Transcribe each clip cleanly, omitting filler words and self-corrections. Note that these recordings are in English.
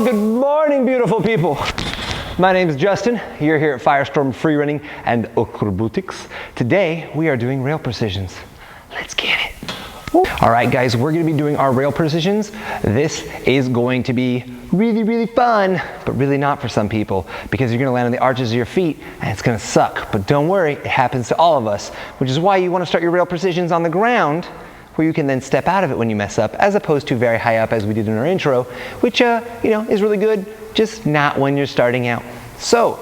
Well, good morning, beautiful people. My name is Justin. You're here at Firestorm Free Running and Acrobatics. Today, we are doing rail precisions. Let's get it. All right, guys, we're gonna be doing our rail precisions. This is going to be really, really fun, but really not for some people because you're gonna land on the arches of your feet and it's gonna suck. But don't worry, it happens to all of us, which is why you wanna start your rail precisions on the ground where you can then step out of it when you mess up, as opposed to very high up as we did in our intro, which is really good, just not when you're starting out. So,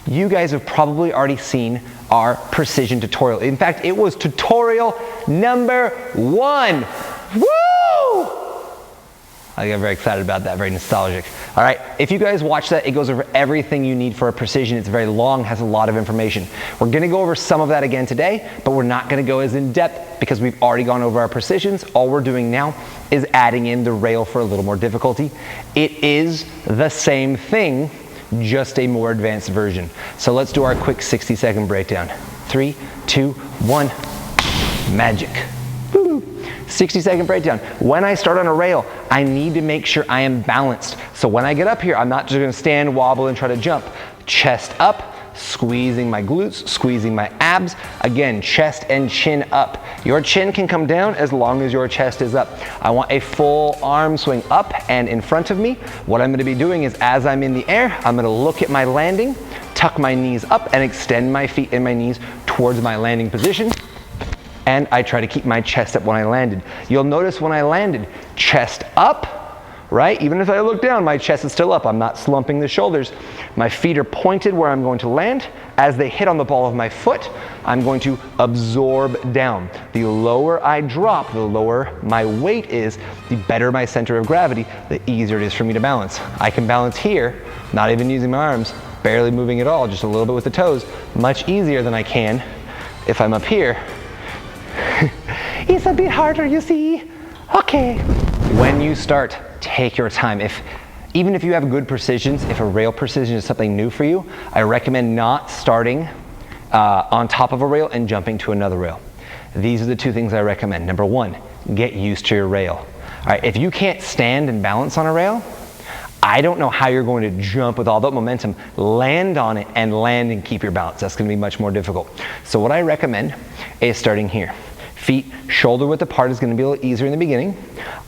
you guys have probably already seen our precision tutorial. In fact, it was tutorial number 1. Woo! I got very excited about that, very nostalgic. All right, if you guys watch that, it goes over everything you need for a precision. It's very long, has a lot of information. We're gonna go over some of that again today, but we're not gonna go as in depth because we've already gone over our precisions. All we're doing now is adding in the rail for a little more difficulty. It is the same thing, just a more advanced version. So let's do our quick 60-second breakdown. 3, 2, 1, magic. 60-second breakdown. When I start on a rail, I need to make sure I am balanced. So when I get up here, I'm not just gonna stand, wobble, and try to jump. Chest up, squeezing my glutes, squeezing my abs. Again, chest and chin up. Your chin can come down as long as your chest is up. I want a full arm swing up and in front of me. What I'm gonna be doing is as I'm in the air, I'm gonna look at my landing, tuck my knees up, and extend my feet and my knees towards my landing position. And I try to keep my chest up when I landed. You'll notice when I landed, chest up, right? Even if I look down, my chest is still up. I'm not slumping the shoulders. My feet are pointed where I'm going to land. As they hit on the ball of my foot, I'm going to absorb down. The lower I drop, the lower my weight is, the better my center of gravity, the easier it is for me to balance. I can balance here, not even using my arms, barely moving at all, just a little bit with the toes, much easier than I can if I'm up here. It's a bit harder, you see. Okay. When you start, take your time. Even if you have good precisions, if a rail precision is something new for you, I recommend not starting on top of a rail and jumping to another rail. These are the two things I recommend. Number 1, get used to your rail. All right, if you can't stand and balance on a rail, I don't know how you're going to jump with all that momentum, land on it, and land and keep your balance. That's going to be much more difficult. So what I recommend is starting here. Feet shoulder width apart is going to be a little easier in the beginning.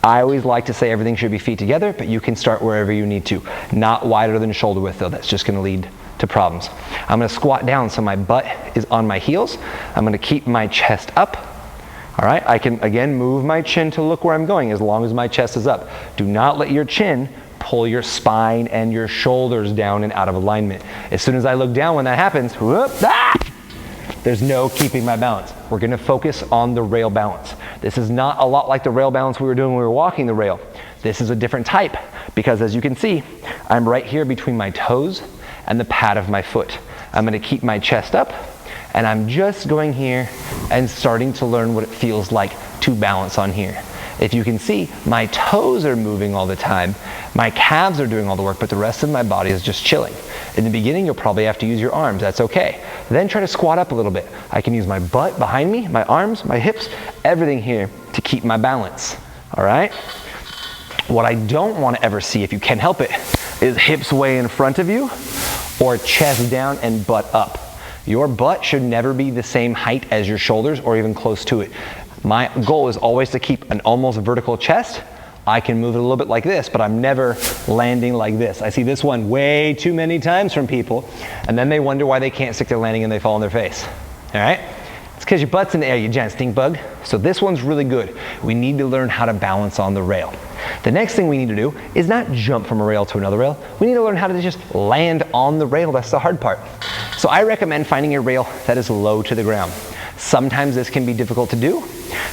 I always like to say everything should be feet together, but you can start wherever you need to. Not wider than shoulder width though, that's just going to lead to problems. I'm going to squat down so my butt is on my heels. I'm going to keep my chest up. All right, I can again move my chin to look where I'm going as long as my chest is up. Do not let your chin pull your spine and your shoulders down and out of alignment. As soon as I look down when that happens, whoop, there's no keeping my balance. We're gonna focus on the rail balance. This is not a lot like the rail balance we were doing when we were walking the rail. This is a different type because as you can see, I'm right here between my toes and the pad of my foot. I'm gonna keep my chest up and I'm just going here and starting to learn what it feels like to balance on here. If you can see, my toes are moving all the time. My calves are doing all the work, but the rest of my body is just chilling. In the beginning, you'll probably have to use your arms. That's okay. Then try to squat up a little bit. I can use my butt behind me, my arms, my hips, everything here to keep my balance. All right? What I don't want to ever see, if you can help it, is hips way in front of you or chest down and butt up. Your butt should never be the same height as your shoulders or even close to it. My goal is always to keep an almost vertical chest. I can move it a little bit like this, but I'm never landing like this. I see this one way too many times from people, and then they wonder why they can't stick their landing and they fall on their face. All right? It's because your butt's in the air, you giant stink bug. So this one's really good. We need to learn how to balance on the rail. The next thing we need to do is not jump from a rail to another rail. We need to learn how to just land on the rail. That's the hard part. So I recommend finding a rail that is low to the ground. Sometimes this can be difficult to do.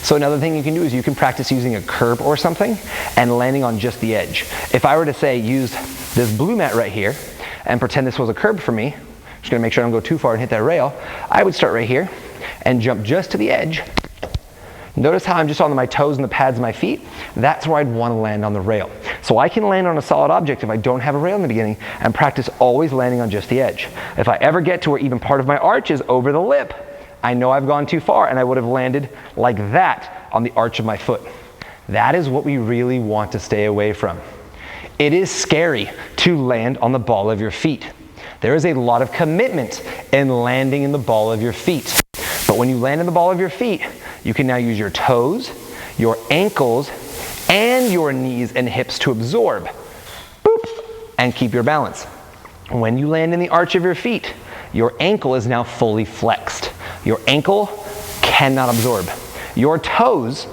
So another thing you can do is you can practice using a curb or something and landing on just the edge. If I were to say use this blue mat right here and pretend this was a curb for me, just gonna make sure I don't go too far and hit that rail, I would start right here and jump just to the edge. Notice how I'm just on my toes and the pads of my feet? That's where I'd want to land on the rail. So I can land on a solid object if I don't have a rail in the beginning and practice always landing on just the edge. If I ever get to where even part of my arch is over the lip, I know I've gone too far and I would have landed like that on the arch of my foot. That is what we really want to stay away from. It is scary to land on the ball of your feet. There is a lot of commitment in landing in the ball of your feet. But when you land in the ball of your feet, you can now use your toes, your ankles, and your knees and hips to absorb. Boop, and keep your balance. When you land in the arch of your feet, your ankle is now fully flexed. Your ankle cannot absorb. Your toes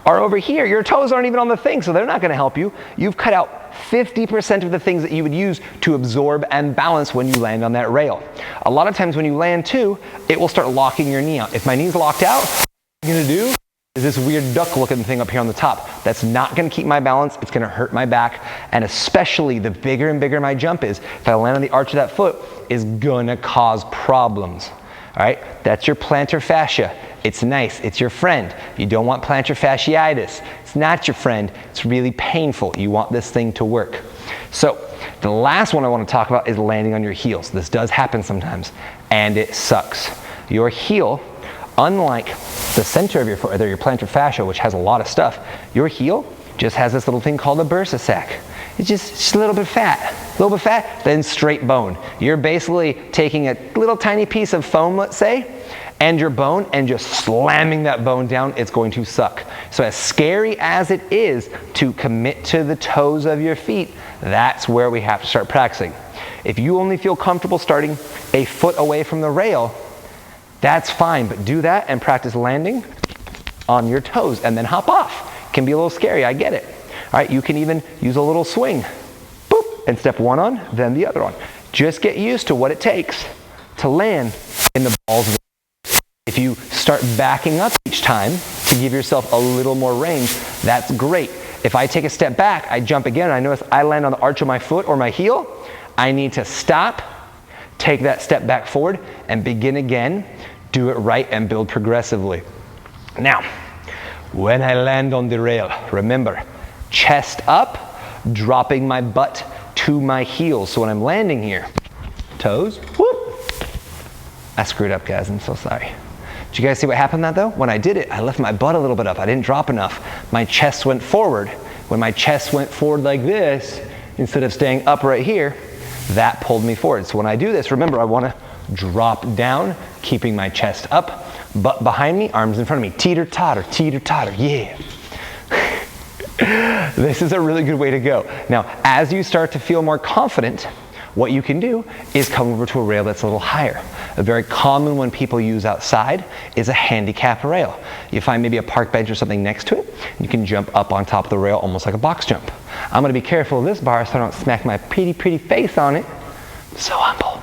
are over here. Your toes aren't even on the thing, so they're not gonna help you. You've cut out 50% of the things that you would use to absorb and balance when you land on that rail. A lot of times when you land too, it will start locking your knee out. If my knee's locked out, what I'm gonna do is this weird duck looking thing up here on the top. That's not gonna keep my balance, it's gonna hurt my back, and especially the bigger and bigger my jump is, if I land on the arch of that foot, is gonna cause problems. All right, that's your plantar fascia. It's nice, it's your friend. You don't want plantar fasciitis. It's not your friend, it's really painful. You want this thing to work. So, the last one I want to talk about is landing on your heels. This does happen sometimes, and it sucks. Your heel, unlike the center of your foot, or your plantar fascia, which has a lot of stuff, your heel just has this little thing called a bursa sac. It's just a little bit fat, then straight bone. You're basically taking a little tiny piece of foam, let's say, and your bone, and just slamming that bone down. It's going to suck. So as scary as it is to commit to the toes of your feet, that's where we have to start practicing. If you only feel comfortable starting a foot away from the rail, that's fine, but do that and practice landing on your toes and then hop off. It can be a little scary, I get it. All right, you can even use a little swing, boop, and step one on, then the other on. Just get used to what it takes to land in the balls. If you start backing up each time to give yourself a little more range, that's great. If I take a step back, I jump again, and I notice I land on the arch of my foot or my heel, I need to stop, take that step back forward, and begin again. Do it right and build progressively. Now, when I land on the rail, remember, chest up, dropping my butt to my heels. So when I'm landing here, toes, whoop. I screwed up, guys, I'm so sorry. Did you guys see what happened that though? When I did it, I left my butt a little bit up. I didn't drop enough. My chest went forward. When my chest went forward like this, instead of staying up right here, that pulled me forward. So when I do this, remember, I wanna drop down, keeping my chest up, butt behind me, arms in front of me. Teeter-totter, yeah. This is a really good way to go. Now, as you start to feel more confident, what you can do is come over to a rail that's a little higher. A very common one people use outside is a handicap rail. You find maybe a park bench or something next to it, and you can jump up on top of the rail almost like a box jump. I'm gonna be careful of this bar so I don't smack my pretty face on it. So humble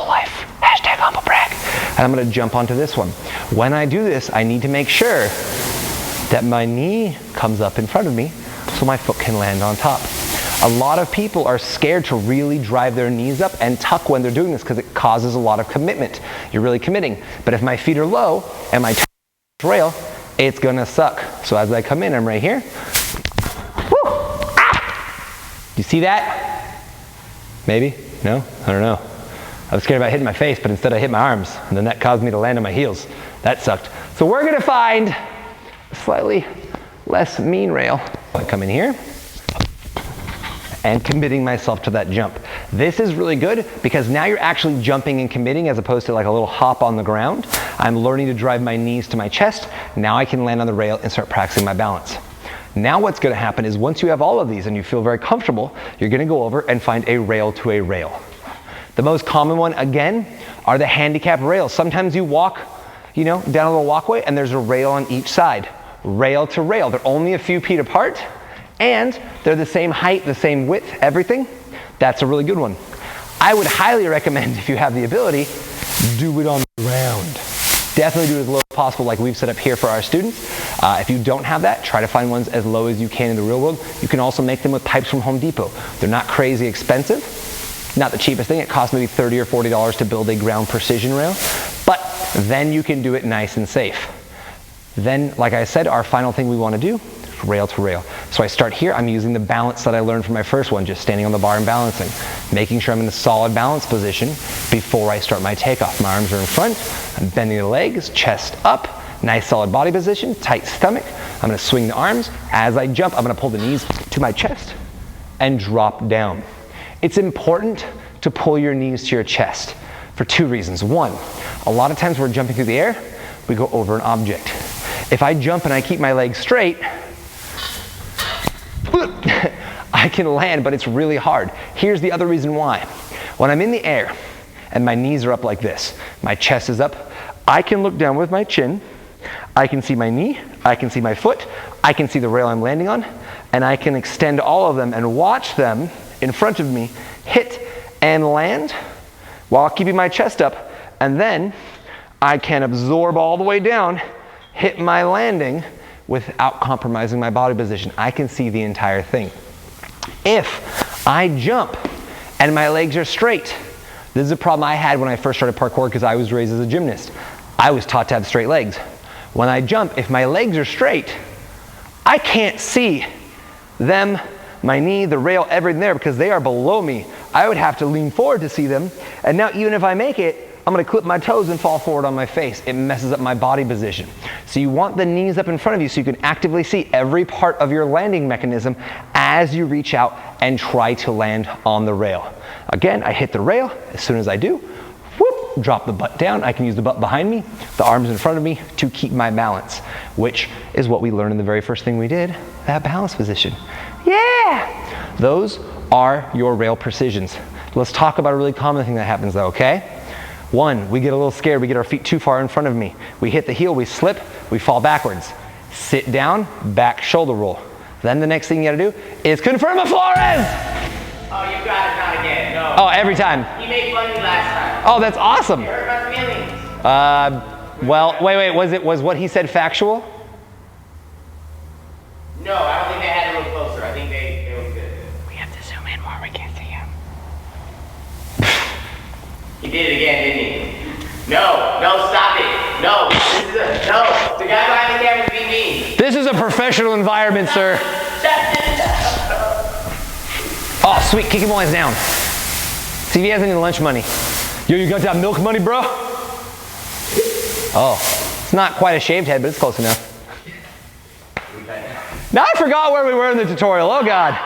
life, hashtag humble brag. And I'm gonna jump onto this one. When I do this, I need to make sure that my knee comes up in front of me so my foot can land on top. A lot of people are scared to really drive their knees up and tuck when they're doing this because it causes a lot of commitment. You're really committing. But if my feet are low and my rail, it's gonna suck. So as I come in, I'm right here. Woo! Ah! You see that? Maybe? No? I don't know. I was scared about hitting my face, but instead I hit my arms, and then that caused me to land on my heels. That sucked. So we're gonna find a slightly less mean rail. I come in here and committing myself to that jump. This is really good because now you're actually jumping and committing as opposed to like a little hop on the ground. I'm learning to drive my knees to my chest. Now I can land on the rail and start practicing my balance. Now what's gonna happen is once you have all of these and you feel very comfortable, you're gonna go over and find a rail to a rail. The most common one, again, are the handicap rails. Sometimes you walk, down a little walkway and there's a rail on each side. Rail to rail. They're only a few feet apart and they're the same height, the same width, everything. That's a really good one. I would highly recommend, if you have the ability, do it on the ground. Definitely do it as low as possible like we've set up here for our students. If you don't have that, try to find ones as low as you can in the real world. You can also make them with pipes from Home Depot. They're not crazy expensive. Not the cheapest thing. It costs maybe $30 or $40 to build a ground precision rail, but then you can do it nice and safe. Then, like I said, our final thing we want to do is rail to rail. So I start here. I'm using the balance that I learned from my first one, just standing on the bar and balancing, making sure I'm in a solid balance position before I start my takeoff. My arms are in front. I'm bending the legs, chest up, nice solid body position, tight stomach. I'm going to swing the arms. As I jump, I'm going to pull the knees to my chest and drop down. It's important to pull your knees to your chest for two reasons. One, a lot of times we're jumping through the air, we go over an object. If I jump and I keep my legs straight, I can land, but it's really hard. Here's the other reason why. When I'm in the air and my knees are up like this, my chest is up, I can look down with my chin, I can see my knee, I can see my foot, I can see the rail I'm landing on, and I can extend all of them and watch them in front of me hit and land while keeping my chest up, and then I can absorb all the way down, hit my landing without compromising my body position. I can see the entire thing. If I jump and my legs are straight, this is a problem I had when I first started parkour because I was raised as a gymnast. I was taught to have straight legs. When I jump, if my legs are straight, I can't see them, my knee, the rail, everything there because they are below me. I would have to lean forward to see them. And now even if I make it, I'm gonna clip my toes and fall forward on my face. It messes up my body position. So you want the knees up in front of you so you can actively see every part of your landing mechanism as you reach out and try to land on the rail. Again, I hit the rail. As soon as I do, whoop, drop the butt down. I can use the butt behind me, the arms in front of me to keep my balance, which is what we learned in the very first thing we did, that balance position. Yeah! Those are your rail precisions. Let's talk about a really common thing that happens though, okay? One, we get a little scared, we get our feet too far in front of me. We hit the heel, we slip, we fall backwards. Sit down, back shoulder roll. Then the next thing you gotta do is confirma Flores! Oh, you got it, not again, no. Oh, every time. He made fun of me last time. Oh, that's awesome. You hurt my feelings. Well, wait, was what he said factual? No, I don't think they had to look closer. I think they look good. We have to zoom in more, we can't see him. He did it again, didn't he? No, stop it. No, no. The guy behind the camera is being mean. This is a professional environment, sir. Oh, sweet, kick him while he's down. See if he has any lunch money. Yo, you got that milk money, bro? Oh, it's not quite a shaved head, but it's close enough. Now I forgot where we were in the tutorial, oh God.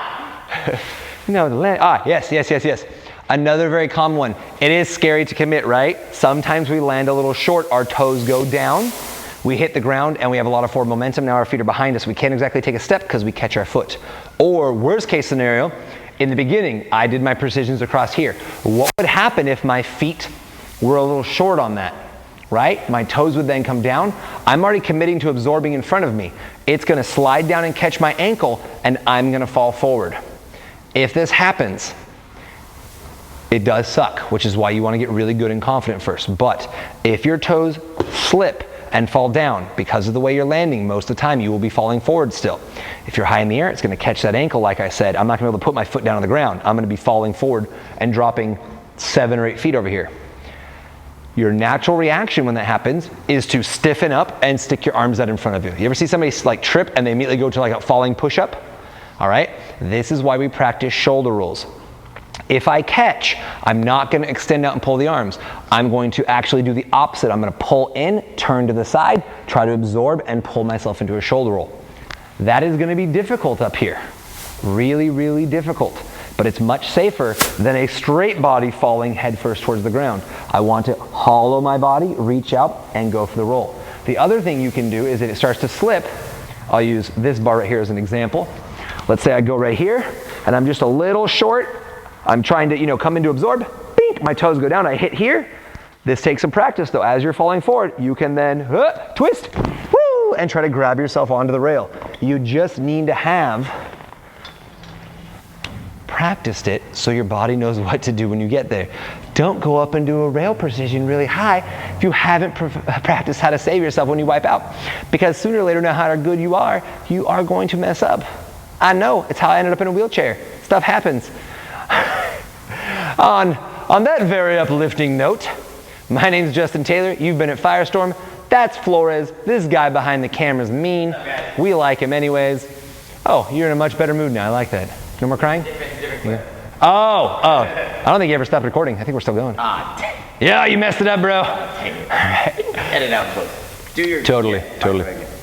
Yes. Another very common one. It is scary to commit, right? Sometimes we land a little short, our toes go down, we hit the ground and we have a lot of forward momentum, now our feet are behind us. We can't exactly take a step because we catch our foot. Or worst case scenario, in the beginning, I did my precisions across here. What would happen if my feet were a little short on that, right? My toes would then come down. I'm already committing to absorbing in front of me. It's gonna slide down and catch my ankle and I'm gonna fall forward. If this happens, it does suck, which is why you want to get really good and confident first. But if your toes slip and fall down because of the way you're landing, most of the time you will be falling forward still. If you're high in the air, it's going to catch that ankle, like I said. I'm not going to be able to put my foot down on the ground. I'm going to be falling forward and dropping 7 or 8 feet over here. Your natural reaction when that happens is to stiffen up and stick your arms out in front of you. You ever see somebody like trip and they immediately go to like a falling push-up? All right, this is why we practice shoulder rolls. If I catch, I'm not going to extend out and pull the arms. I'm going to actually do the opposite. I'm going to pull in, turn to the side, try to absorb and pull myself into a shoulder roll. That is going to be difficult up here. Really, really difficult. But it's much safer than a straight body falling head first towards the ground. I want to hollow my body, reach out, and go for the roll. The other thing you can do is if it starts to slip, I'll use this bar right here as an example. Let's say I go right here, and I'm just a little short. I'm trying to, come in to absorb. Bink, my toes go down. I hit here. This takes some practice, though. As you're falling forward, you can then twist, woo, and try to grab yourself onto the rail. You just need to have practiced it so your body knows what to do when you get there. Don't go up and do a rail precision really high if you haven't practiced how to save yourself when you wipe out. Because sooner or later, no matter how good you are going to mess up. I know, it's how I ended up in a wheelchair. Stuff happens. On that very uplifting note, my name's Justin Taylor. You've been at Firestorm. That's Flores. This guy behind the camera's mean. We like him anyways. Oh, you're in a much better mood now. I like that. No more crying? Different Yeah. Oh. I don't think you ever stopped recording. I think we're still going. Yeah, you messed it up, bro. Edit out close. Do your Totally.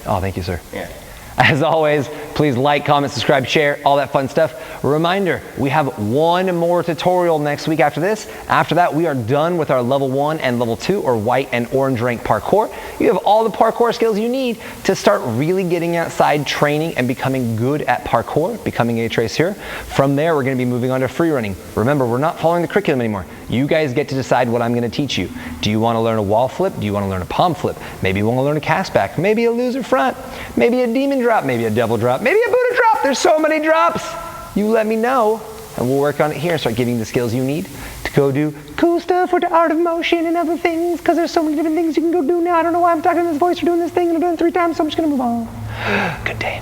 Oh, thank you, sir. Yeah. As always, please like, comment, subscribe, share, all that fun stuff. Reminder, we have one more tutorial next week after this. After that, we are done with our level 1 and level 2 or white and orange rank parkour. You have all the parkour skills you need to start really getting outside, training, and becoming good at parkour, becoming a tracer. From there, we're going to be moving on to free running. Remember, we're not following the curriculum anymore. You guys get to decide what I'm going to teach you. Do you want to learn a wall flip? Do you want to learn a palm flip? Maybe you want to learn a cast back, maybe a loser front, maybe a demon drop, maybe a devil drop, maybe a Buddha drop. There's so many drops. You let me know, and we'll work on it here and start giving you the skills you need to go do cool stuff with the art of motion and other things, because there's so many different things you can go do now. I don't know why I'm talking in this voice or doing this thing, and I'm doing it 3 times, so I'm just going to move on. Good day.